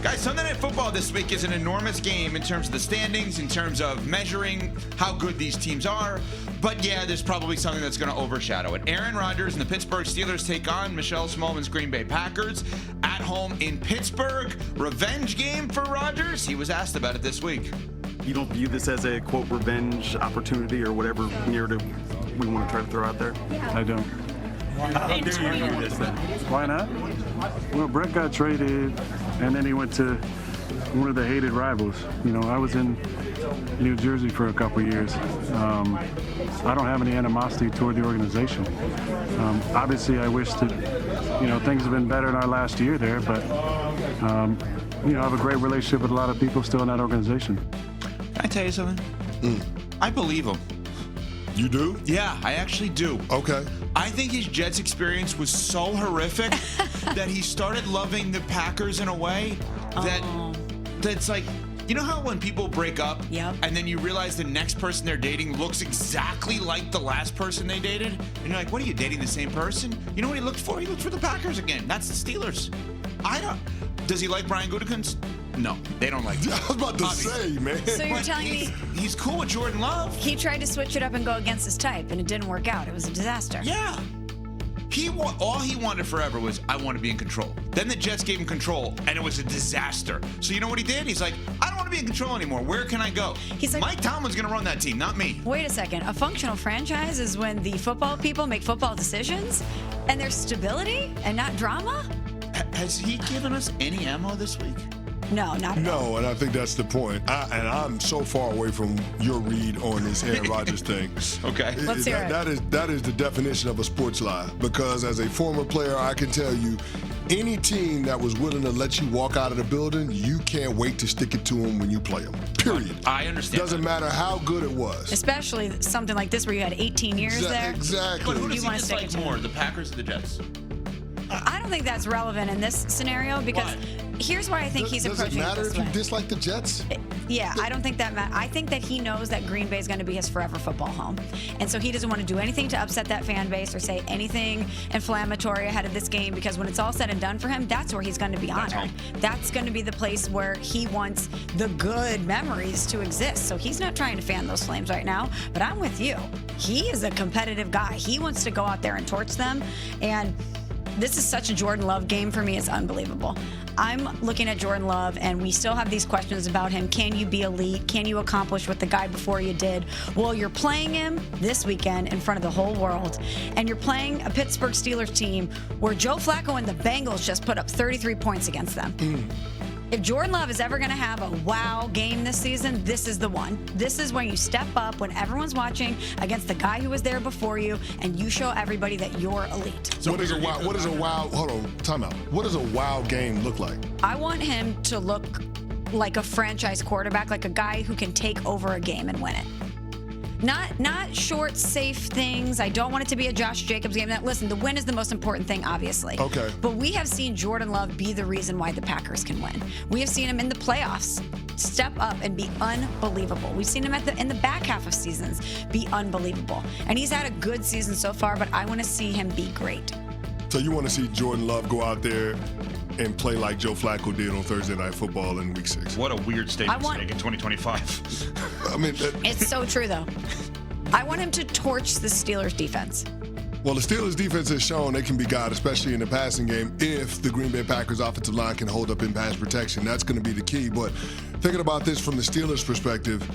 Guys, Sunday Night Football this week is an enormous game in terms of the standings, in terms of measuring how good these teams are. But yeah, there's probably something that's going to overshadow it. Aaron Rodgers and the Pittsburgh Steelers take on Michelle Smallman's Green Bay Packers at home in Pittsburgh. Revenge game for Rodgers? He was asked about it this week. You don't view this as a, quote, revenge opportunity or whatever narrative we want to try to throw out there? I don't. How dare you do this then? Why not? Well, Brett got traded, and then he went to one of the hated rivals. You know, I was in New Jersey for a couple years. I don't have any animosity toward the organization. Obviously, I wish that, you know, things have been better in our last year there, but, you know, I have a great relationship with a lot of people still in that organization. Can I tell you something? I believe him. You do? Yeah, I actually do. Okay. I think his Jets experience was so horrific that he started loving the Packers in a way that's like, you know how when people break up and then you realize the next person they're dating looks exactly like the last person they dated? And you're like, what are you, dating the same person? You know what he looked for? He looked for the Packers again. That's the Steelers. Does he like Brian Gutekunst? No, they don't like him. I was about to say, man. So you're telling me he's cool with Jordan Love. He tried to switch it up and go against his type, and it didn't work out. It was a disaster. Yeah. All he wanted forever was, I want to be in control. Then the Jets gave him control, and it was a disaster. So you know what he did? He's like, I don't want to be in control anymore. Where can I go? He's like, Mike Tomlin's going to run that team, not me. Wait a second. A functional franchise is when the football people make football decisions, and there's stability and not drama? Has he given us any ammo this week? No, not at all. No, and I think that's the point. And I'm so far away from your read on this Aaron Rodgers thing. Okay. Let's hear it. That is the definition of a sports lie. Because as a former player, I can tell you, any team that was willing to let you walk out of the building, you can't wait to stick it to them when you play them. Period. I understand. Doesn't matter how good it was. Especially something like this where you had 18 years there. Exactly. But who does You he wanna stick dislike it to more, the Packers or the Jets? I don't think that's relevant in this scenario because here's why I think he's approaching it this way. Does it matter if you dislike the Jets? Yeah, I don't think that matters. I think that he knows that Green Bay is going to be his forever football home. And so he doesn't want to do anything to upset that fan base or say anything inflammatory ahead of this game because when it's all said and done for him, that's where he's going to be honored. That's going to be the place where he wants the good memories to exist. So he's not trying to fan those flames right now, but I'm with you. He is a competitive guy. He wants to go out there and torch them. And this is such a Jordan Love game for me. It's unbelievable. I'm looking at Jordan Love, and we still have these questions about him. Can you be elite? Can you accomplish what the guy before you did? Well, you're playing him this weekend in front of the whole world, and you're playing a Pittsburgh Steelers team where Joe Flacco and the Bengals just put up 33 points against them. If Jordan Love is ever going to have a wow game this season, this is the one. This is when you step up when everyone's watching against the guy who was there before you, and you show everybody that you're elite. So what is a wow? Hold on, time out. What does a wow game look like? I want him to look like a franchise quarterback, like a guy who can take over a game and win it. Not short, safe things. I don't want it to be a Josh Jacobs game. Listen, the win is the most important thing, obviously. Okay. But we have seen Jordan Love be the reason why the Packers can win. We have seen him in the playoffs step up and be unbelievable. We've seen him in the back half of seasons be unbelievable. And he's had a good season so far, but I want to see him be great. So you want to see Jordan Love go out there and play like Joe Flacco did on Thursday Night Football in Week 6. What a weird statement to make in 2025. I mean, it's so true, though. I want him to torch the Steelers' defense. Well, the Steelers' defense has shown they can be God, especially in the passing game, if the Green Bay Packers' offensive line can hold up in pass protection. That's going to be the key. But thinking about this from the Steelers' perspective,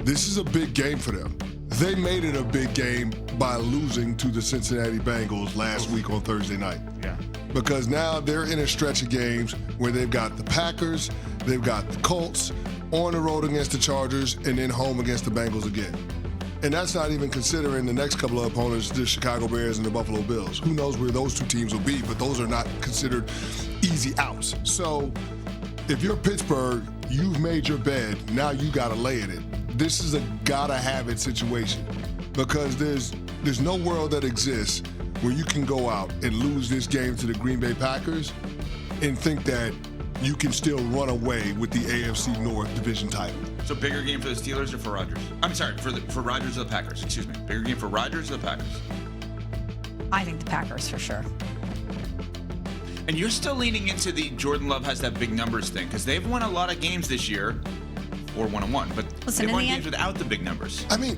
this is a big game for them. They made it a big game by losing to the Cincinnati Bengals last week on Thursday night. Yeah. Because now they're in a stretch of games where they've got the Packers, they've got the Colts, on the road against the Chargers, and then home against the Bengals again. And that's not even considering the next couple of opponents, the Chicago Bears and the Buffalo Bills. Who knows where those two teams will be, but those are not considered easy outs. So if you're Pittsburgh, you've made your bed, now you got to lay in it. This is a gotta-have-it situation because there's no world that exists where you can go out and lose this game to the Green Bay Packers and think that you can still run away with the AFC North division title. So bigger game for the Steelers or for Rodgers? I'm sorry, for Rodgers or the Packers, excuse me. Bigger game for Rodgers or the Packers? I think the Packers for sure. And you're still leaning into the Jordan Love has that big numbers thing because they've won a lot of games this year, or 1-1, but Listen, they've won the games without the big numbers. I mean,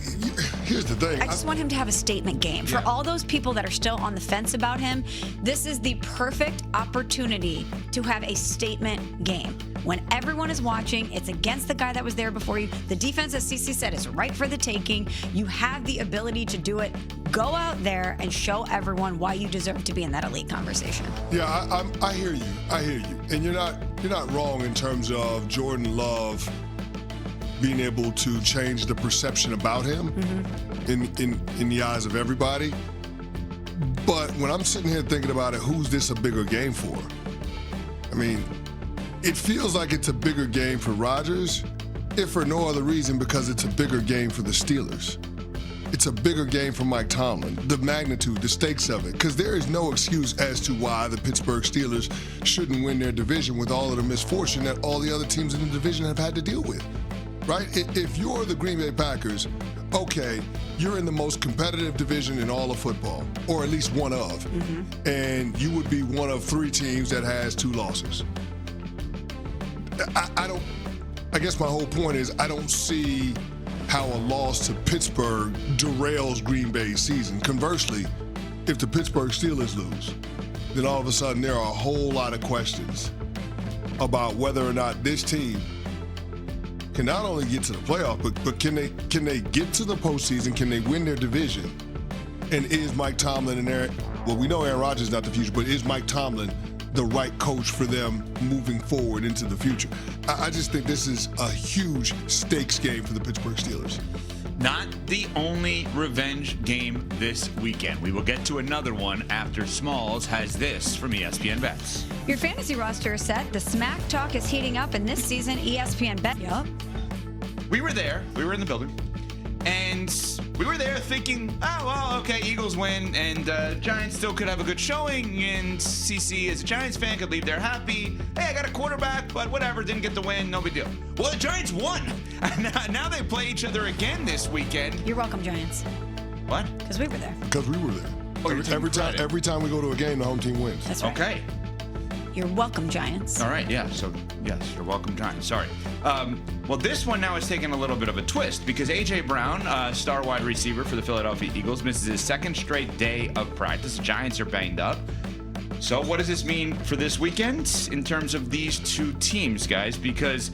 here's the thing. I just want him to have a statement game. For all those people that are still on the fence about him, this is the perfect opportunity to have a statement game. When everyone is watching, it's against the guy that was there before you. The defense, as CC said, is right for the taking. You have the ability to do it. Go out there and show everyone why you deserve to be in that elite conversation. Yeah, I hear you. I hear you. And you're not wrong in terms of Jordan Love being able to change the perception about him in the eyes of everybody. But when I'm sitting here thinking about it, who's this a bigger game for? I mean, it feels like it's a bigger game for Rodgers, if for no other reason because it's a bigger game for the Steelers. It's a bigger game for Mike Tomlin, the magnitude, the stakes of it, because there is no excuse as to why the Pittsburgh Steelers shouldn't win their division with all of the misfortune that all the other teams in the division have had to deal with. Right? If you're the Green Bay Packers, okay, you're in the most competitive division in all of football, or at least one of, and you would be one of 3 teams that has 2 losses. I guess my whole point is I don't see how a loss to Pittsburgh derails Green Bay's season. Conversely, if the Pittsburgh Steelers lose, then all of a sudden there are a whole lot of questions about whether or not this team can not only get to the playoff, but can they get to the postseason? Can they win their division? And is Mike Tomlin and Aaron? Well, we know Aaron Rodgers is not the future, but is Mike Tomlin the right coach for them moving forward into the future? I just think this is a huge stakes game for the Pittsburgh Steelers. Not the only revenge game this weekend. We will get to another one after Smalls has this from ESPN Bets. Your fantasy roster is set. The smack talk is heating up, and this season, ESPN Bet. Yup. We were there. We were in the building. And we were there thinking, oh, well, okay, Eagles win, and Giants still could have a good showing, and CC, as a Giants fan, could leave there happy. Hey, I got a quarterback, but whatever, didn't get the win, no big deal. Well, the Giants won. Now they play each other again this weekend. You're welcome, Giants. What? Because we were there. Because we were there. Oh, every time we go to a game, the home team wins. That's right. Okay. You're welcome, Giants. All right, yeah. So, yes, you're welcome, Giants. Sorry. Well, this one now is taking a little bit of a twist because A.J. Brown, star wide receiver for the Philadelphia Eagles, misses his 2nd straight day of practice. The Giants are banged up. So what does this mean for this weekend in terms of these 2 teams, guys? Because,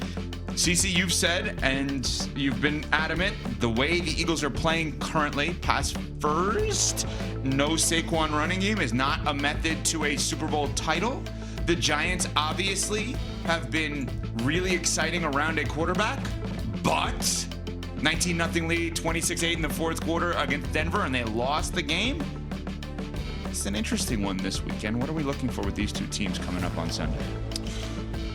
CC, you've said, and you've been adamant, the way the Eagles are playing currently, pass first, no Saquon running game, is not a method to a Super Bowl title. The Giants obviously have been really exciting around a quarterback, but 19-0 lead, 26-8 in the 4th quarter against Denver, and they lost the game. It's an interesting one this weekend. What are we looking for with these 2 teams coming up on Sunday?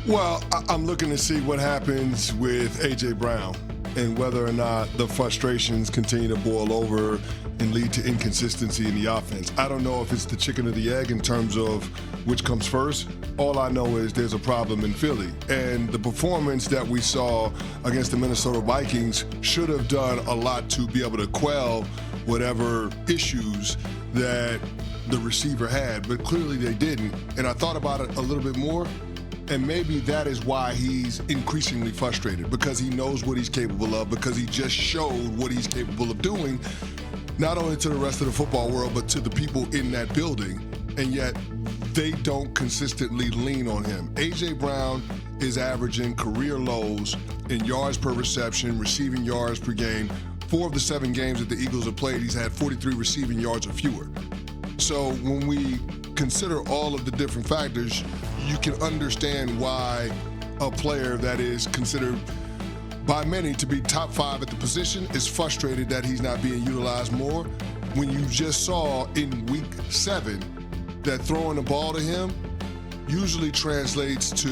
Well, I'm looking to see what happens with A.J. Brown and whether or not the frustrations continue to boil over and lead to inconsistency in the offense. I don't know if it's the chicken or the egg in terms of which comes first. All I know is there's a problem in Philly. And the performance that we saw against the Minnesota Vikings should have done a lot to be able to quell whatever issues that the receiver had, but clearly they didn't. And I thought about it a little bit more, and maybe that is why he's increasingly frustrated, because he knows what he's capable of, because he just showed what he's capable of doing, not only to the rest of the football world, but to the people in that building. And yet they don't consistently lean on him. A.J. Brown is averaging career lows in yards per reception, receiving yards per game. 4 of the 7 games that the Eagles have played, he's had 43 receiving yards or fewer. So when we consider all of the different factors, you can understand why a player that is considered by many to be top 5 at the position is frustrated that he's not being utilized more, when you just saw in week 7 that throwing the ball to him usually translates to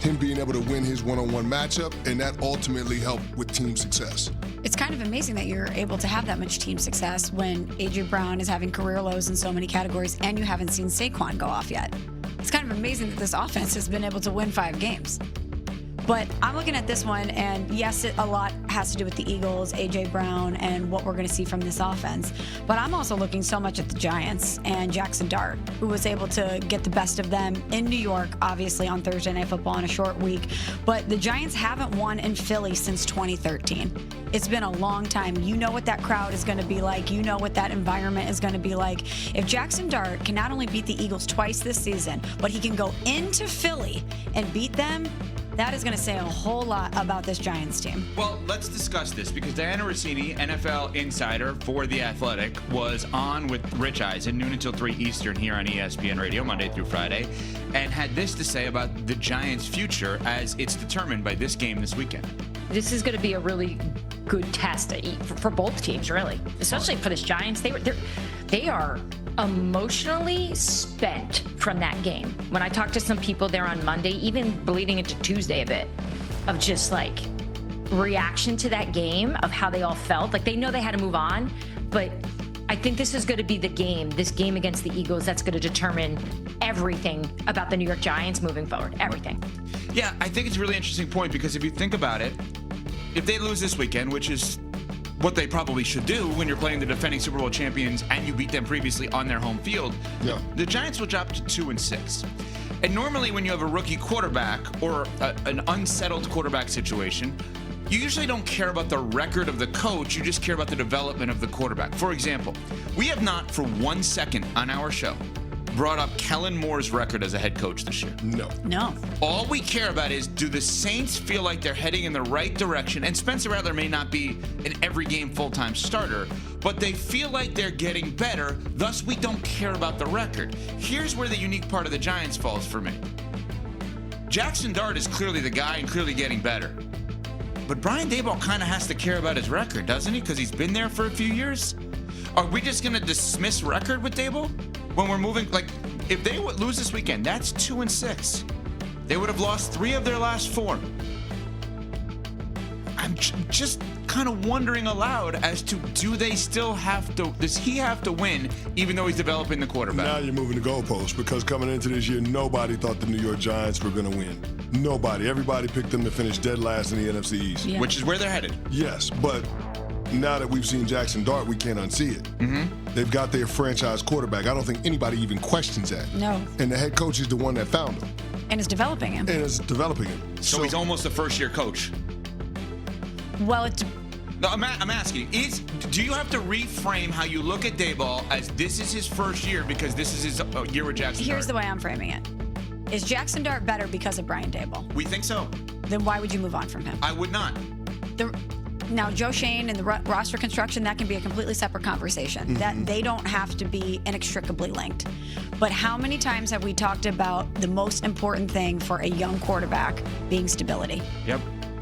him being able to win his one-on-one matchup, and that ultimately helped with team success. It's kind of amazing that you're able to have that much team success when A.J. Brown is having career lows in so many categories and you haven't seen Saquon go off yet. It's kind of amazing that this offense has been able to win 5 games. But I'm looking at this one, and yes, a lot has to do with the Eagles, A.J. Brown, and what we're going to see from this offense. But I'm also looking so much at the Giants and Jaxson Dart, who was able to get the best of them in New York, obviously, on Thursday Night Football in a short week. But the Giants haven't won in Philly since 2013. It's been a long time. You know what that crowd is going to be like. You know what that environment is going to be like. If Jaxson Dart can not only beat the Eagles twice this season, but he can go into Philly and beat them, that is going to say a whole lot about this Giants team. Well, let's discuss this because Diana Rossini, NFL insider for The Athletic, was on with Rich Eisen, noon until 3 Eastern here on ESPN Radio, Monday through Friday, and had this to say about the Giants' future as it's determined by this game this weekend. This is going to be a really good test for both teams, really, especially for this Giants. They are emotionally spent from that game. When I talked to some people there on Monday, even bleeding into Tuesday a bit, of just like reaction to that game, of how they all felt. Like they know they had to move on, but I think this is going to be this game against the Eagles, that's going to determine everything about the New York Giants moving forward. Everything. Yeah, I think it's a really interesting point because if you think about it, if they lose this weekend, which is what they probably should do when you're playing the defending Super Bowl champions and you beat them previously on their home field, the Giants will drop to 2-6. And normally when you have a rookie quarterback or an unsettled quarterback situation, you usually don't care about the record of the coach, you just care about the development of the quarterback. For example, we have not for 1 second on our show brought up Kellen Moore's record as a head coach this year. No. All we care about is, do the Saints feel like they're heading in the right direction? And Spencer Rattler may not be an every game full-time starter, but they feel like they're getting better, thus we don't care about the record. Here's where the unique part of the Giants falls for me. Jaxson Dart is clearly the guy and clearly getting better. But Brian Daboll kind of has to care about his record, doesn't he? Because he's been there for a few years. Are we just going to dismiss record with Daboll? When we're moving, like, if they would lose this weekend, that's 2-6. They would have lost 3 of their last 4. I'm just kind of wondering aloud as to, do they still have to, does he have to win even though he's developing the quarterback? Now you're moving the goalposts because coming into this year, nobody thought the New York Giants were going to win. Nobody. Everybody picked them to finish dead last in the NFC East. Yeah. Which is where they're headed. Yes, but now that we've seen Jaxson Dart, we can't unsee it. Mm-hmm. They've got their franchise quarterback. I don't think anybody even questions that. No. And the head coach is the one that found him. And is developing him. So he's almost a first-year coach. Well, No, I'm asking, do you have to reframe how you look at Daboll as this is his first year because this is his year with Jaxson Dart? Here's the way I'm framing it. Is Jaxson Dart better because of Brian Daboll? We think so. Then why would you move on from him? I would not. Now, Joe Shane and the roster construction, that can be a completely separate conversation. Mm-hmm. That they don't have to be inextricably linked. But how many times have we talked about the most important thing for a young quarterback being stability? Yep.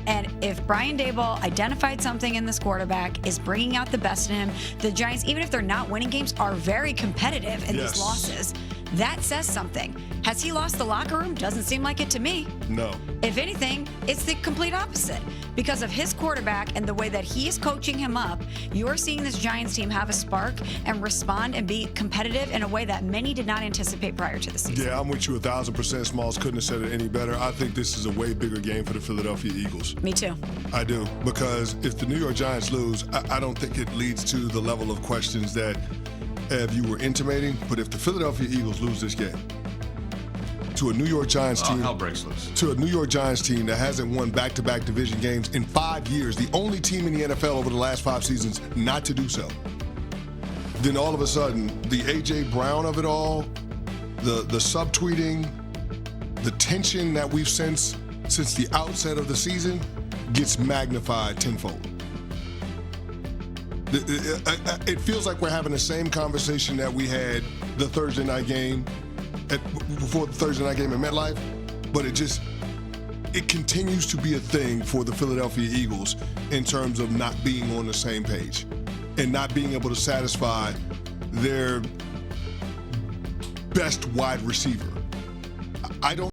And if Brian Daboll identified something in this quarterback, is bringing out the best in him, the Giants, even if they're not winning games, are very competitive in these losses. That says something. Has he lost the locker room? Doesn't seem like it to me. No. If anything, it's the complete opposite. Because of his quarterback and the way that he is coaching him up, you're seeing this Giants team have a spark and respond and be competitive in a way that many did not anticipate prior to the season. Yeah, I'm with you 1,000%. Smalls couldn't have said it any better. I think this is a way bigger game for the Philadelphia Eagles. Me too. I do. Because if the New York Giants lose, I don't think it leads to the level of questions that you were intimating. But if the Philadelphia Eagles lose this game, to a New York Giants team, hell breaks loose. To a New York Giants team that hasn't won back-to-back division games in 5 years, the only team in the NFL over the last 5 seasons not to do so, then all of a sudden, the A.J. Brown of it all, the subtweeting, the tension that we've sensed since the outset of the season gets magnified tenfold. It feels like we're having the same conversation that we had the Thursday night game before the Thursday night game at MetLife, but it continues to be a thing for the Philadelphia Eagles in terms of not being on the same page and not being able to satisfy their best wide receiver. I don't